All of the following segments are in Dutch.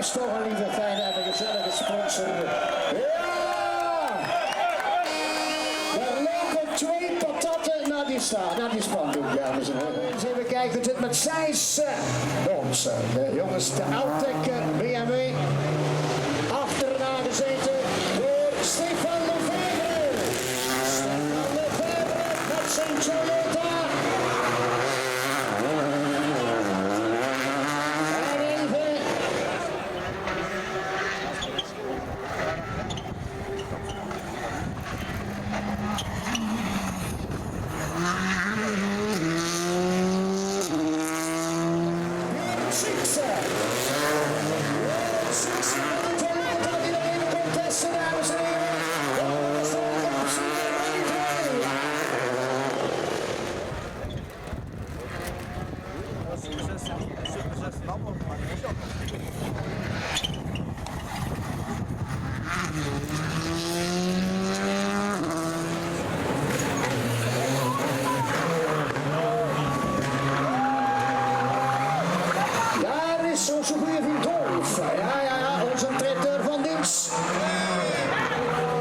is toch een lieve, fijne en een gezellige sponsor. Ja! Er lopen 2 patatten naar die spandoek, dames en heren. Eens even kijken hoe het zit met Zijs. De jongens, de Altec BMW. Achterna gezeten door Stefan Lefebvre. Stefan Lefebvre met zijn Toyota.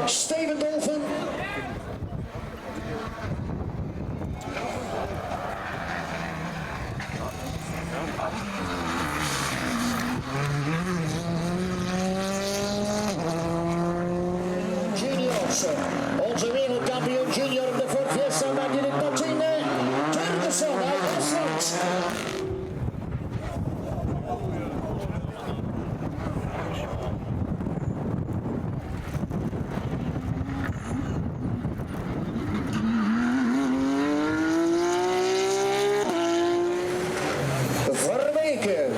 Steven Dolphin. Juniors, onze wereldkampioen junior de Ford Fiesta met in het tot in Turkesson uit Rusland.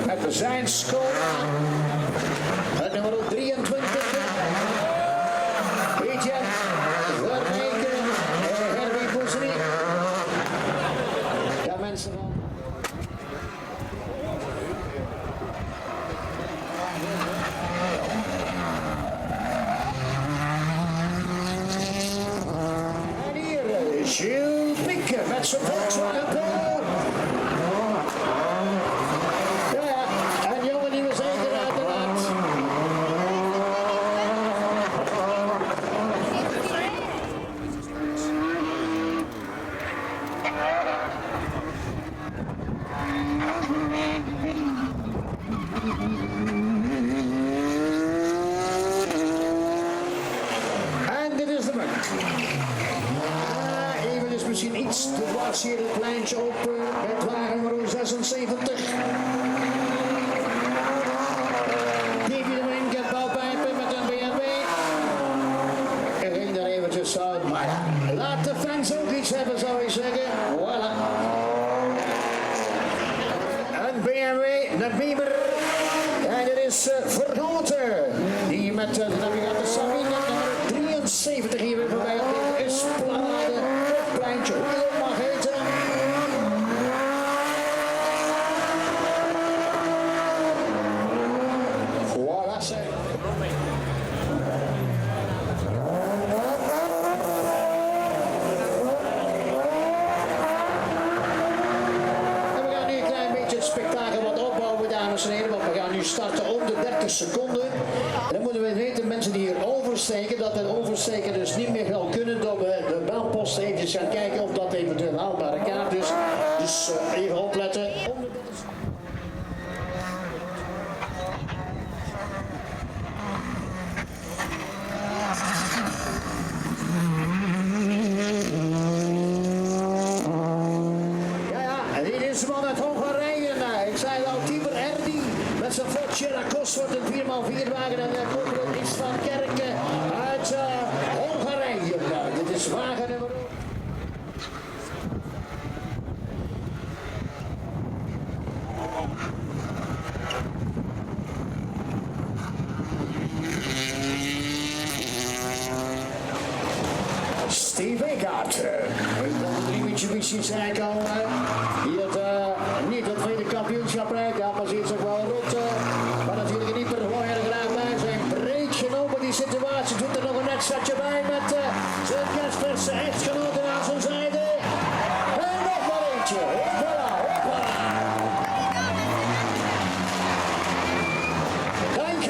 Met zijn score. Het nummer 23. Etienne Vermeken. Herbie Boussery. Ja, mensen van. En hier Jules Pique met zijn Volkswagen Polo. En dit is de man. Even is misschien iets te dwars hier het lijntje op met wagen nummer 76. Davy de Wijn gaat balpijpen met een BMW. Er ging er eventjes uit, maar ja, laat de fans ook iets hebben, zou ik zeggen. Voilà. Een BMW, de Bieber. En er is Vergoten, die met de navigator Sabine nummer 73 hier weer voorbij op de Esplanade, het pleintje, hoe je het mag heten. Voilà, zeg. En we gaan nu een klein beetje het spektakel wat opbouwen, dames en heren, want we gaan nu starten om de 30 seconden. En dan moeten we weten, mensen die hier oversteken, dat het oversteken dus niet meer zal kunnen, dat we de belpost eventjes gaan kijken of dat eventueel haalbare kaart is. Dus even opletten. En dit is de man uit Hongarije. Ik zei al, Tibor Erdi met zijn Ford Cherokos wordt een 4x4 wagen en de kopgroep is van Kerken uit Hongarije. Dit is wagen nummer. Steve Egaert. Ik wil de 3 Mitsubishi's aankomen. Die het niet het tweede kampioenschap rijdt. Ja, maar ziet zich wel rot. Maar natuurlijk niet per gewoon heel graag bij zijn. Breed genomen die situatie. Doet er nog een extraatje bij met zijn Kasperse echtgenoten aan zijn zijde. En nog maar eentje. Hoppala, hoppala. Dank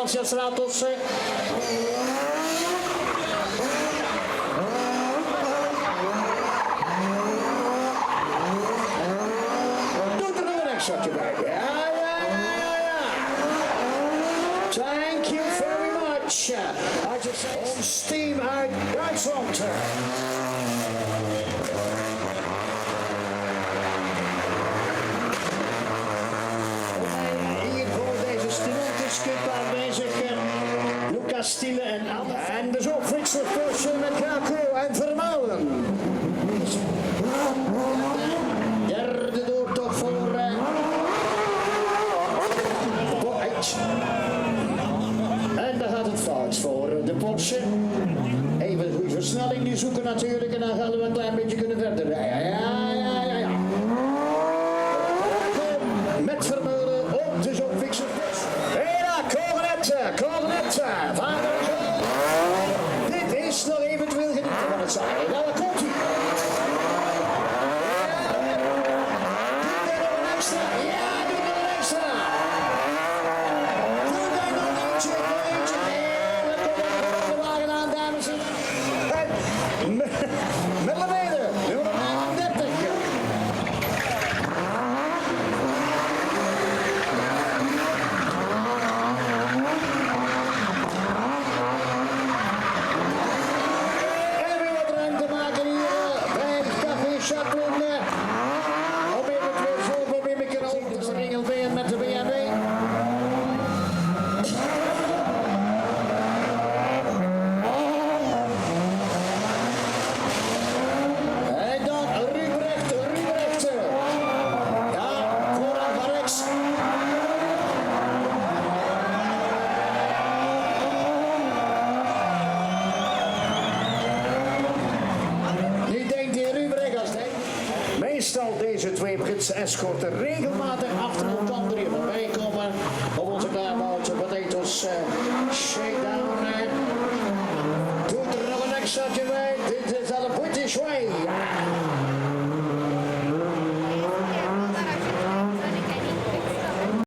Mansjastraat tussen. Doe er nog een extraatje bij. Ja. Thank you very much. I just on steam uit Duitsland. Hier voor deze Stellantis-cup aanwezig Lucas Stiele en Anne. En dus ook Frits Verpoorsen met Jaco en Vermalen. Derde doortocht voor Boeit. En daar gaat het fout voor de Porsche. Even een goede versnelling nu zoeken natuurlijk en dan gaan we een klein beetje kunnen verder rijden. Ja. Met Vermeulen op, dus ook Fixer. Hela, Cornette, dit is nog eventueel genieten van het zijn. Nou, daar komt hij. Doe daar nog een extra. Ja, doe nog een extra. Doe daar nog eentje. En we komen de wagen aan, dames en heren. Met Lemede, nummer 31. En weer wat ruimte maken hier bij Café Chaplin. Om eventueel voorbeeld een keer over te ringel met de BMW. En dan Ruprecht. Ja, vooraan van rechts. Nu denkt de Ruprecht als hij. Meestal deze twee Britse escorten regelmatig achter elkaar voorbij komen op onze klaarboutje potatoes shakedown. Doe er nog een extraatje